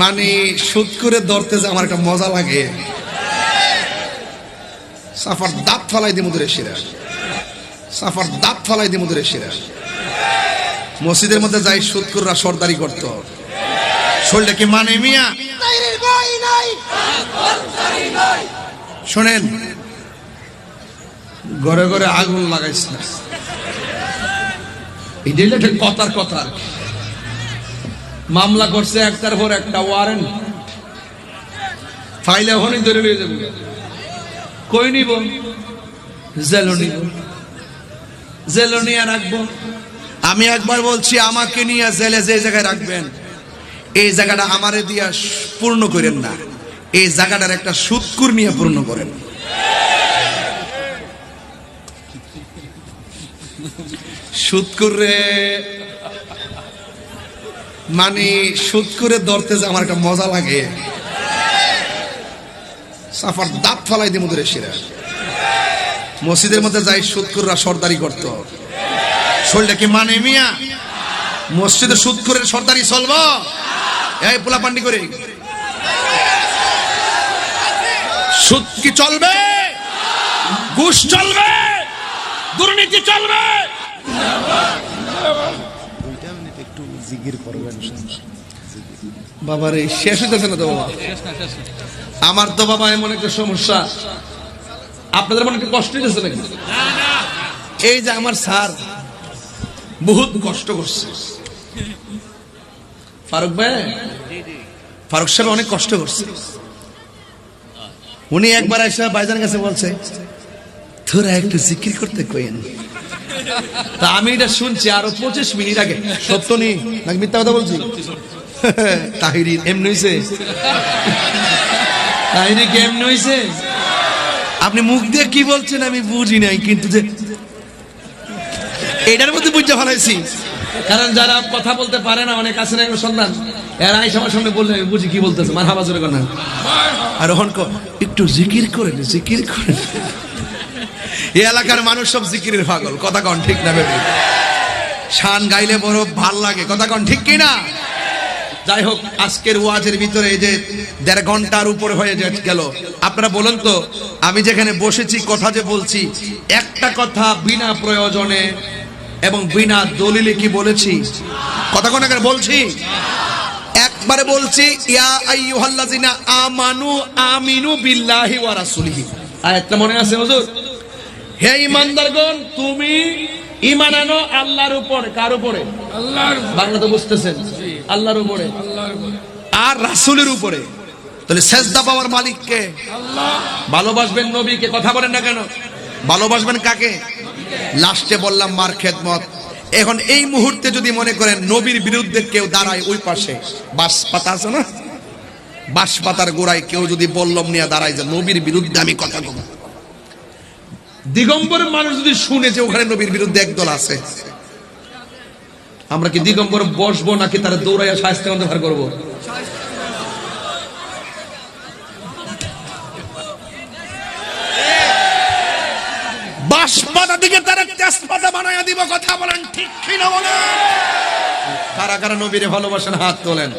মানে সুদ করে ধরতে যে আমার একটা মজা লাগে। সাফার দাঁত ফালাই দি মুদুরে শিরা, সাফার দাঁত ফালাই দি মুদুরে শিরা। মসজিদের মধ্যে যাই সুদকুররা সর্দারি করতো, শরীরটা কি মানে মিয়া? শোনেন, ঘরে ঘরে আগুন লাগাইছ না, এটা কথার কথা। মামলা করছে একটার পর একটা, ওয়ারেন্ট ফাইলে এখনই ধরে নিয়ে যাবো। কই নিব? জেলো নিব, জেলো নিয়ে রাখবো। আমি একবার বলছি, আমাকে নিয়ে জেলে যে জায়গায় রাখবেন, এই জায়গাটা আমারে দিয়া পূর্ণ করেন না, এই জায়গাটার একটা সুদকুর নিয়ে পূর্ণ করেন। সুদকুর রে মানে সুদ করে ধরতে যে আমার একটা মজা লাগে। সাফার দাঁত ফালাই দি মুদুরে শিরা। মসজিদের মধ্যে যাই সুদকুররা সর্দারি করতো, শরীরটা কি মানে মিয়া? মসজিদে সুদকুরের সর্দারি চলবো? এই পোলা পান্ডি করে সুদ কি চলবে? ঘুষ চলবে? দুর্নীতি চলবে? বাবার এই শেষ হইতেছে না তো বাবা। আমার তো বাবা এমন একটা সমস্যা, আপনাদের মনে একটু কষ্ট হইতেছে নাকি? এই যে আমার স্যার বহুত কষ্ট করছে, ফারুক ভাই, ফারুক সাহেব অনেক কষ্ট করছে। উনি একবার এসে ভাইজান কাছে বলছে, তোরা একটু জিকির করতে কইেন। তা আমি এটা শুনছি আরো 25 মিনিট আগে। সত্য নেই নাকি মিথ্যা কথা বলছি? তাহিরি এমনি হইছে, তাহিরি কেমনি হইছে? আপনি মুখ দিয়ে কি বলছেন আমি বুঝি নাই, কিন্তু যে এটার মধ্যে বুঝতে ফেলাইছি। কারণ যারা কথা বলতে পারে না, অনেক আছে না সন্তান, এরা আইসা আমার সামনে বললে আমি বুঝি কি বলতেছে। মারহাবা জোরে কর না। আর ওখান একটু জিকির করেন, জিকির করেন। এই এলাকার মানুষ সব জিকিরের পাগল, কথা কন ঠিক না বেবি? শান গাইলে বড় ভাল লাগে, কথা কন ঠিক কিনা? যাই হোক, আজকের ওয়াজের ভিতরে এই যে 1.5 ঘন্টার উপরে হয়ে গেল, আপনারা বলেন তো, আমি যেখানে বসেছি কথা যে বলছি, একটা কথা বিনা প্রয়োজনে এবং বিনা দলিলে কি বলেছি? কথা কোন বলছি? একবারে বলছি, ইয়া আইয়ুহাল্লাযিনা আমানু আমিনু বিল্লাহি ওয়া রাসূলিহি। আয়াতটা মনে আছে হুজুর? হে ঈমানদারগণ, তুমি ঈমান আনো আল্লাহর উপর। কার উপরে? আল্লাহর। বাংলা তো বুঝতেছেন, আল্লাহর উপরে আর রাসূলের উপরে। তাহলে সেজদা পাওয়ার মালিক কে? আল্লাহ। ভালোবাসবেন নবীকে, কথা বলেন না কেন? ভালোবাসবেন কাকে? লাস্টে বললাম মার খেদমত। এখন এই মুহূর্তে যদি মনে করেন নবীর বিরুদ্ধে কেউ দাঁড়ায়, ওই পাশে বাঁশ পাতা আছে না, বাঁশ পাতার গোড়ায় কেউ যদি বল্লম নিয়ে দাঁড়ায় যে নবীর বিরুদ্ধে আমি কথা বলব, দিগম্বরের মানুষ যদি শুনে যে ওখানে নবীর বিরুদ্ধে একদল আছে, আমরা কি দিগম্বর বসবো নাকি তারা দৌড়াইয়া শায়েস্তা ধার করবো? বাঁশপাতা দিকে তারা তেজপাতা বানাইয়া দিব, কথা বলেন ঠিক কিনা বলেন? কারা কারা নবীরে ভালোবাসেন হাত তোলেন।